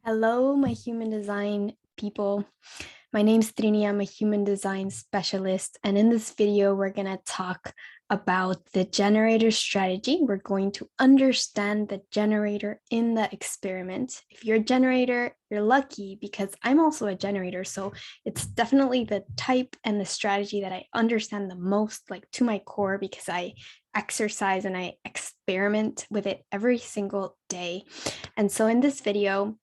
Hello, my human design people. My name's Trini. I'm a human design specialist. And in this video, we're going to talk about the generator strategy. We're going to understand the generator in the experiment. If you're a generator, you're lucky because I'm also a generator. So it's definitely the type and the strategy that I understand the most, like to my core, because I exercise and I experiment with it every single day. And so in this video,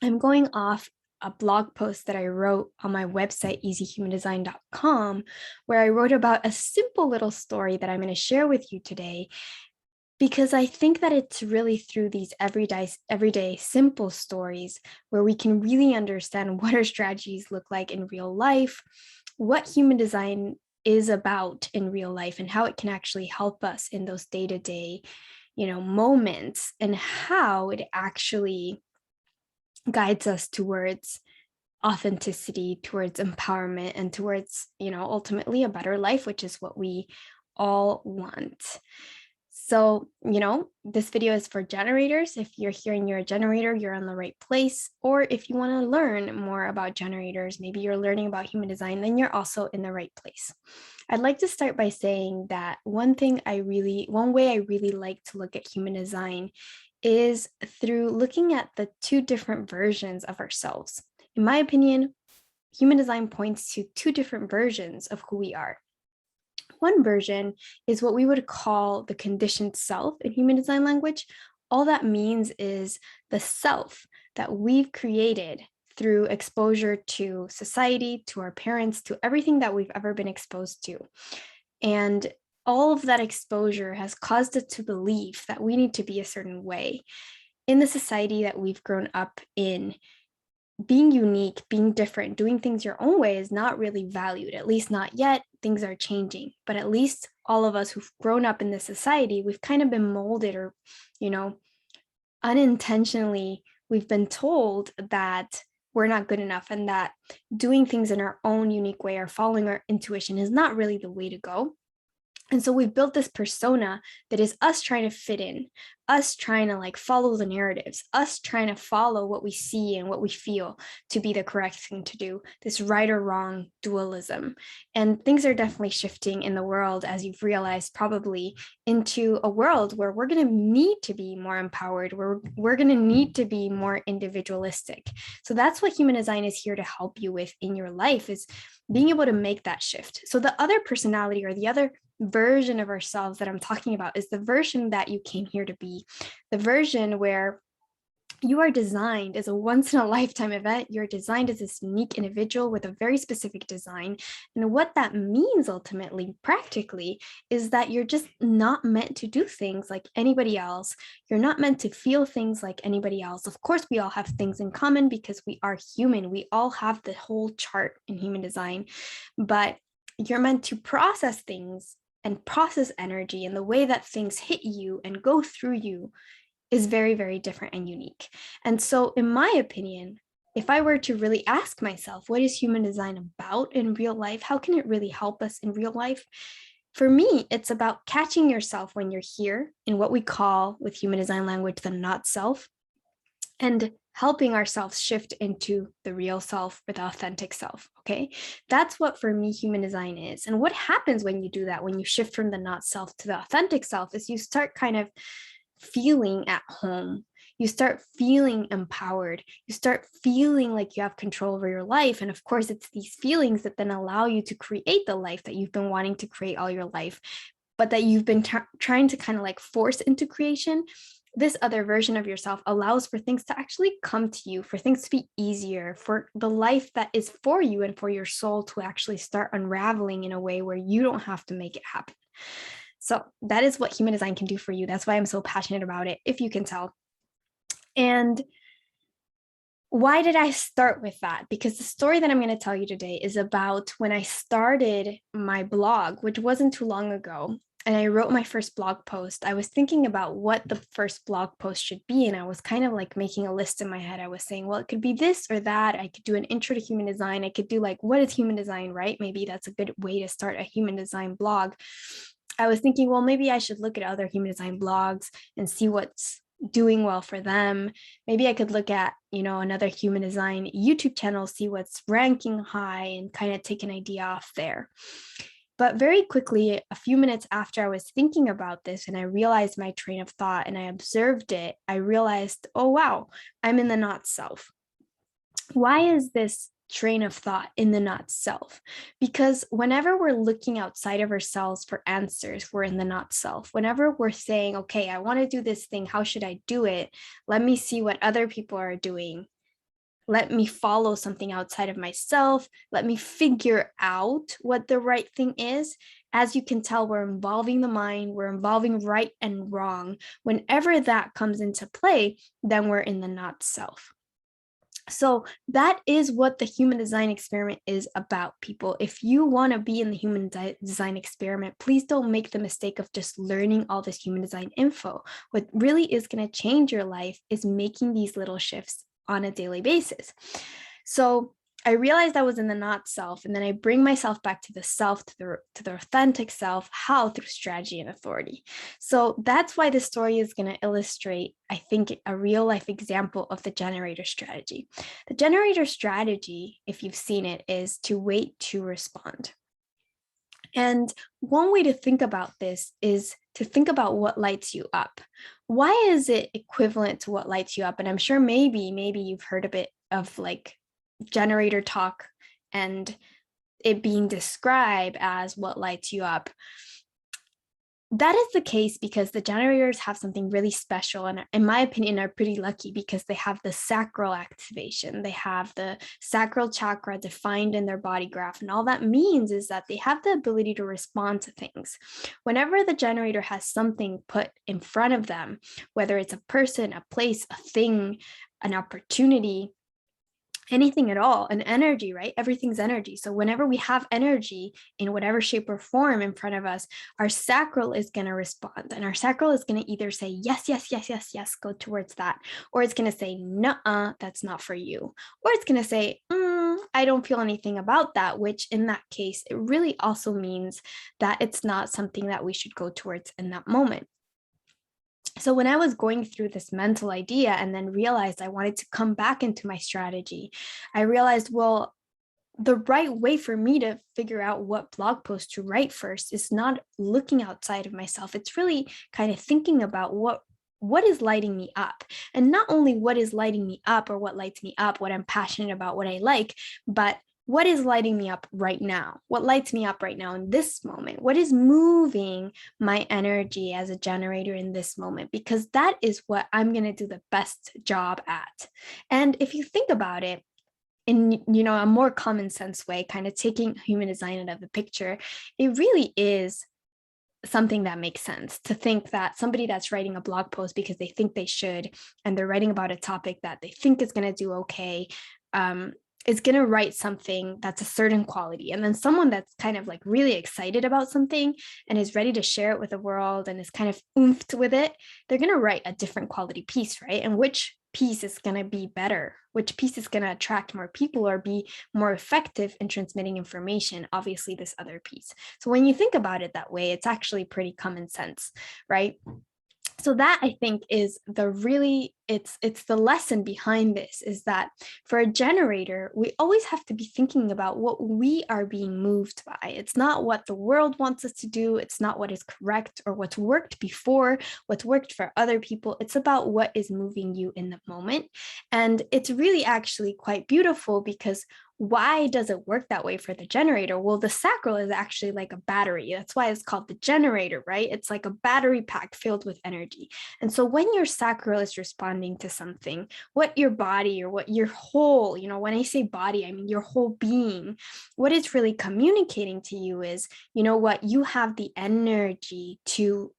I'm going off a blog post that I wrote on my website, easyhumandesign.com, where I wrote about a simple little story that I'm going to share with you today, because I think that it's really through these everyday simple stories where we can really understand what our strategies look like in real life, what human design is about in real life, and how it can actually help us in those day-to-day, moments, and how it actually guides us towards authenticity, towards empowerment, and towards, ultimately a better life, which is what we all want. So, this video is for generators. If you're hearing you're a generator, you're in the right place. Or if you want to learn more about generators, maybe you're learning about human design, then you're also in the right place. I'd like to start by saying that one way I really like to look at human design is through looking at the two different versions of ourselves. In my opinion, human design points to two different versions of who we are. One version is what we would call the conditioned self in human design language. All that means is the self that we've created through exposure to society, to our parents, to everything that we've ever been exposed to. And all of that exposure has caused us to believe that we need to be a certain way. In the society that we've grown up in, being unique, being different, doing things your own way is not really valued, at least not yet. Things are changing, but at least all of us who've grown up in this society, we've kind of been molded, or, unintentionally, we've been told that we're not good enough and that doing things in our own unique way or following our intuition is not really the way to go. And so we've built this persona that is us trying to fit in, us trying to follow the narratives, us trying to follow what we see and what we feel to be the correct thing to do, this right or wrong dualism. And things are definitely shifting in the world, as you've realized, probably into a world where we're going to need to be more empowered, where we're going to need to be more individualistic. So that's what human design is here to help you with in your life, is being able to make that shift. So the other personality, or the other version of ourselves that I'm talking about, is the version that you came here to be, the version where you are designed as a once in a lifetime event. You're designed as this unique individual with a very specific design. And what that means ultimately, practically, is that you're just not meant to do things like anybody else. You're not meant to feel things like anybody else. Of course, we all have things in common because we are human. We all have the whole chart in human design, but you're meant to process things and process energy, and the way that things hit you and go through you is very, very different and unique. And so, in my opinion, if I were to really ask myself, what is human design about in real life? How can it really help us in real life? For me, it's about catching yourself when you're here in what we call, with human design language, the not self, and helping ourselves shift into the real self, or the authentic self. Okay. That's what, for me, human design is. And what happens when you do that, when you shift from the not self to the authentic self, is you start kind of feeling at home. You start feeling empowered. You start feeling like you have control over your life. And of course, it's these feelings that then allow you to create the life that you've been wanting to create all your life, but that you've been trying to kind of force into creation. This other version of yourself allows for things to actually come to you, for things to be easier, for the life that is for you and for your soul to actually start unraveling in a way where you don't have to make it happen. So that is what human design can do for you. That's why I'm so passionate about it, if you can tell. And why did I start with that? Because the story that I'm going to tell you today is about when I started my blog, which wasn't too long ago. And I wrote my first blog post. I was thinking about what the first blog post should be. And I was kind of making a list in my head. I was saying, well, it could be this or that. I could do an intro to human design. I could do what is human design, right? Maybe that's a good way to start a human design blog. I was thinking, well, maybe I should look at other human design blogs and see what's doing well for them. Maybe I could look at, another human design YouTube channel, see what's ranking high, and kind of take an idea off there. But very quickly, a few minutes after I was thinking about this and I realized my train of thought and I observed it, I realized, oh, wow, I'm in the not self. Why is this train of thought in the not self? Because whenever we're looking outside of ourselves for answers, we're in the not self. Whenever we're saying, okay, I want to do this thing, how should I do it? Let me see what other people are doing. Let me follow something outside of myself. Let me figure out what the right thing is. As you can tell, we're involving the mind, we're involving right and wrong. Whenever that comes into play, then we're in the not self. So that is what the human design experiment is about, people. If you want to be in the human design experiment, please don't make the mistake of just learning all this human design info. What really is going to change your life is making these little shifts on a daily basis. So I realized I was in the not self, and then I bring myself back to the self, to the authentic self. How? Through strategy and authority. So that's why the story is going to illustrate, I think, a real life example of the generator strategy. The generator strategy, if you've seen it, is to wait to respond. And one way to think about this is to think about what lights you up. Why is it equivalent to what lights you up? And I'm sure maybe you've heard a bit of like generator talk and it being described as what lights you up. That is the case because the generators have something really special, and in my opinion are pretty lucky because they have the sacral activation. They have the sacral chakra defined in their body graph, and all that means is that they have the ability to respond to things. Whenever the generator has something put in front of them, whether it's a person, a place, a thing, an opportunity, anything at all, an energy, right? Everything's energy. So whenever we have energy in whatever shape or form in front of us, our sacral is going to respond, and our sacral is going to either say yes, yes, yes, yes, yes, go towards that, or it's going to say nuh-uh, that's not for you, or it's going to say I don't feel anything about that, which in that case it really also means that it's not something that we should go towards in that moment. So when I was going through this mental idea and then realized I wanted to come back into my strategy, I realized, well, the right way for me to figure out what blog post to write first is not looking outside of myself. It's really kind of thinking about what is lighting me up, and not only what is lighting me up or what lights me up, what I'm passionate about, what I like, but what is lighting me up right now? What lights me up right now in this moment? What is moving my energy as a generator in this moment? Because that is what I'm going to do the best job at. And if you think about it, in a more common sense way, kind of taking human design out of the picture, it really is something that makes sense to think that somebody that's writing a blog post because they think they should, and they're writing about a topic that they think is going to do okay, is going to write something that's a certain quality. And then someone that's kind of like really excited about something and is ready to share it with the world and is kind of oomphed with it, they're going to write a different quality piece, right? And which piece is going to be better, which piece is going to attract more people or be more effective in transmitting information? Obviously this other piece. So when you think about it that way, it's actually pretty common sense, right? So that, I think, is it's the lesson behind this, is that for a generator, we always have to be thinking about what we are being moved by. It's not what the world wants us to do. It's not what is correct or what's worked before, what's worked for other people. It's about what is moving you in the moment. And it's really actually quite beautiful because why does it work that way for the generator? Well, the sacral is actually like a battery. That's why it's called the generator, right? It's like a battery pack filled with energy. And so when your sacral is responding to something, what your body or what your whole, when I say body, I mean your whole being, what it's really communicating to you is, what you have the energy to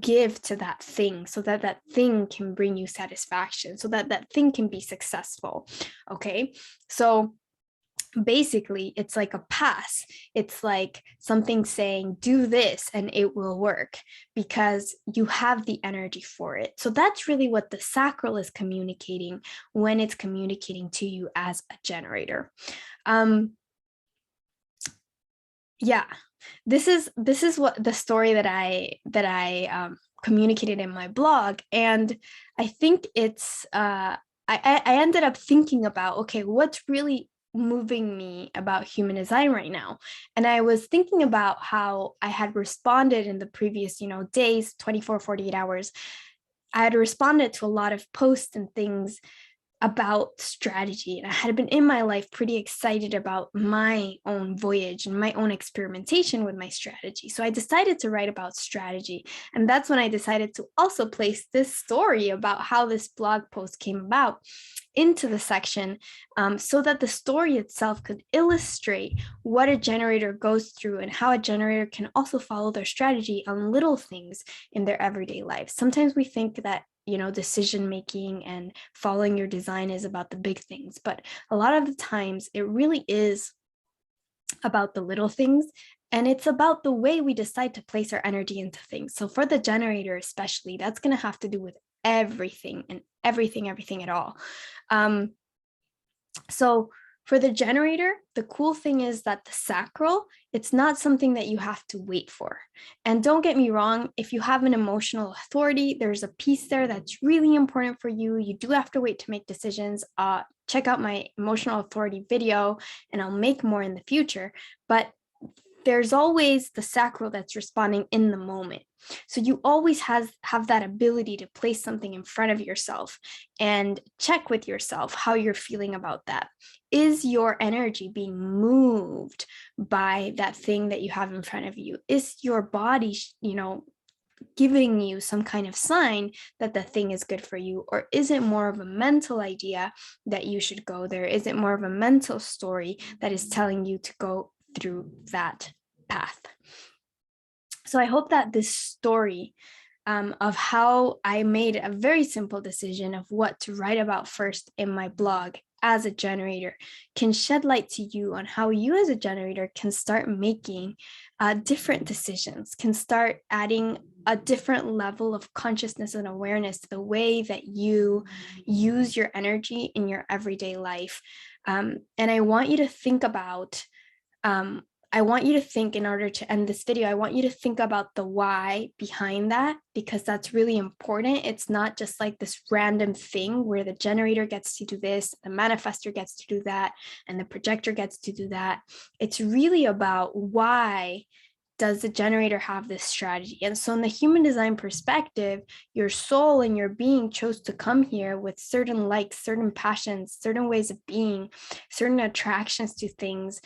give to that thing, so that that thing can bring you satisfaction, so that that thing can be successful. Okay. So basically it's like a pass. It's like something saying do this and it will work because you have the energy for it. So that's really what the sacral is communicating when it's communicating to you as a generator. Yeah, this is what the story that I communicated in my blog. And I think it's, I ended up thinking about, okay, what's really moving me about human design right now? And I was thinking about how I had responded in the previous, days, 24, 48 hours. I had responded to a lot of posts and things about strategy. And I had been in my life pretty excited about my own voyage and my own experimentation with my strategy. So I decided to write about strategy. And that's when I decided to also place this story about how this blog post came about into the section, so that the story itself could illustrate what a generator goes through and how a generator can also follow their strategy on little things in their everyday life. Sometimes we think that decision making and following your design is about the big things, but a lot of the times it really is about the little things, and it's about the way we decide to place our energy into things. So for the generator especially, that's going to have to do with everything and everything at all. So for the generator, the cool thing is that the sacral, it's not something that you have to wait for. And don't get me wrong, if you have an emotional authority, there's a piece there that's really important for you. You do have to wait to make decisions. Check out my emotional authority video, and I'll make more in the future. But there's always the sacral that's responding in the moment. So you always have that ability to place something in front of yourself and check with yourself how you're feeling about that. Is your energy being moved by that thing that you have in front of you? Is your body, giving you some kind of sign that the thing is good for you? Or is it more of a mental idea that you should go there? Is it more of a mental story that is telling you to go through that path? So I hope that this story of how I made a very simple decision of what to write about first in my blog as a generator can shed light to you on how you as a generator can start making different decisions, can start adding a different level of consciousness and awareness to the way that you use your energy in your everyday life. And I want you to think about in order to end this video, I want you to think about the why behind that, because that's really important. It's not just like this random thing where the generator gets to do this, the manifestor gets to do that, and the projector gets to do that. It's really about why does the generator have this strategy? And so in the human design perspective, your soul and your being chose to come here with certain likes, certain passions, certain ways of being, certain attractions to things,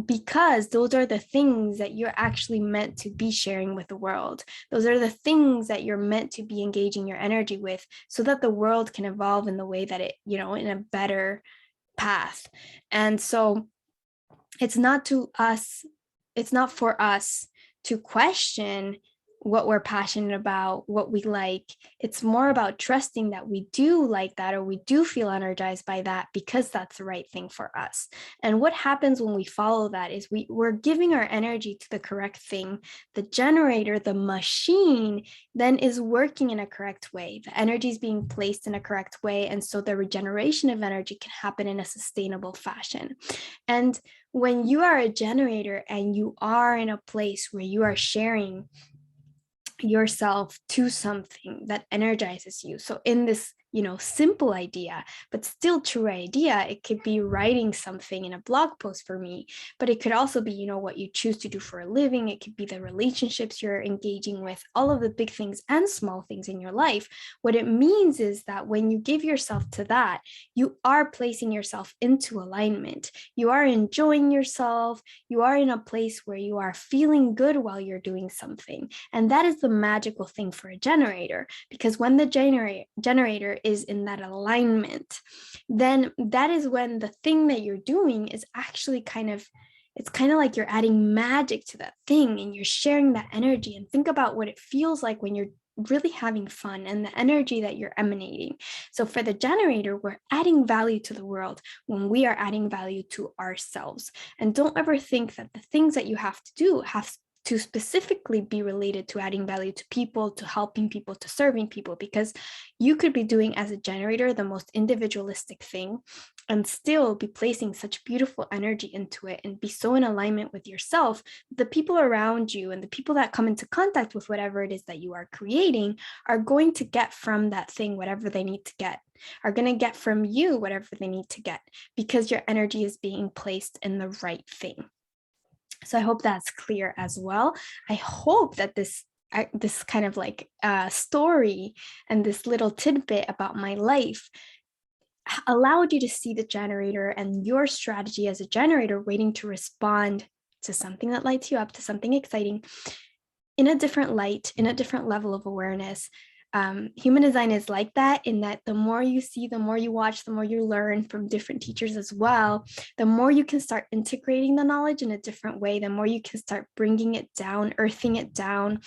because those are the things that you're actually meant to be sharing with the world. Those are the things that you're meant to be engaging your energy with, so that the world can evolve in the way that it, in a better path. And so it's not for us to question what we're passionate about, what we like. It's more about trusting that we do like that, or we do feel energized by that, because that's the right thing for us. And what happens when we follow that is we're giving our energy to the correct thing. The generator, the machine, then is working in a correct way. The energy is being placed in a correct way. And so the regeneration of energy can happen in a sustainable fashion. And when you are a generator and you are in a place where you are sharing yourself to something that energizes you. So in this, simple idea, but still true idea, it could be writing something in a blog post for me, but it could also be, what you choose to do for a living. It could be the relationships you're engaging with, all of the big things and small things in your life. What it means is that when you give yourself to that, you are placing yourself into alignment. You are enjoying yourself. You are in a place where you are feeling good while you're doing something. And that is the magical thing for a generator, because when the generator is in that alignment, then that is when the thing that you're doing is actually it's kind of like you're adding magic to that thing, and you're sharing that energy. And think about what it feels like when you're really having fun and the energy that you're emanating. So for the generator, we're adding value to the world when we are adding value to ourselves. And don't ever think that the things that you have to do have to specifically be related to adding value to people, to helping people, to serving people, because you could be doing as a generator the most individualistic thing and still be placing such beautiful energy into it and be so in alignment with yourself. The people around you and the people that come into contact with whatever it is that you are creating are going to get from that thing whatever they need to get, are going to get from you whatever they need to get, because your energy is being placed in the right thing. So I hope that's clear as well. I hope that this kind of like story and this little tidbit about my life allowed you to see the generator and your strategy as a generator waiting to respond to something that lights you up, to something exciting, in a different light, in a different level of awareness. Human design is like that, in that the more you see, the more you watch, the more you learn from different teachers as well, the more you can start integrating the knowledge in a different way, the more you can start bringing it down, earthing it down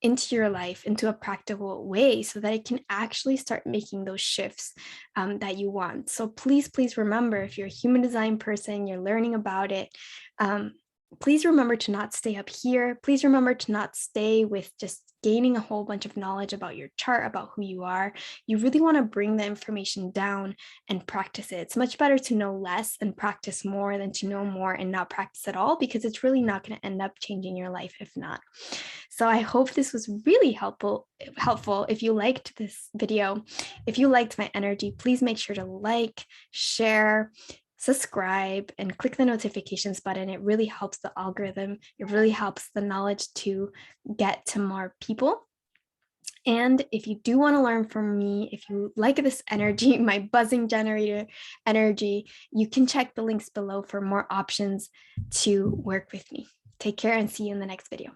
into your life, into a practical way, so that it can actually start making those shifts that you want. So please, please remember, if you're a human design person, you're learning about it, please remember to not stay up here. Please remember to not stay with just gaining a whole bunch of knowledge about your chart, about who you are. You really want to bring the information down and practice it. It's much better to know less and practice more than to know more and not practice at all, because it's really not going to end up changing your life if not. So I hope this was really helpful. If you liked this video, if you liked my energy, please make sure to like, share, subscribe, and click the notifications button. It really helps the algorithm. It really helps the knowledge to get to more people. And if you do want to learn from me, if you like this energy, my buzzing generator energy, you can check the links below for more options to work with me. Take care and see you in the next video.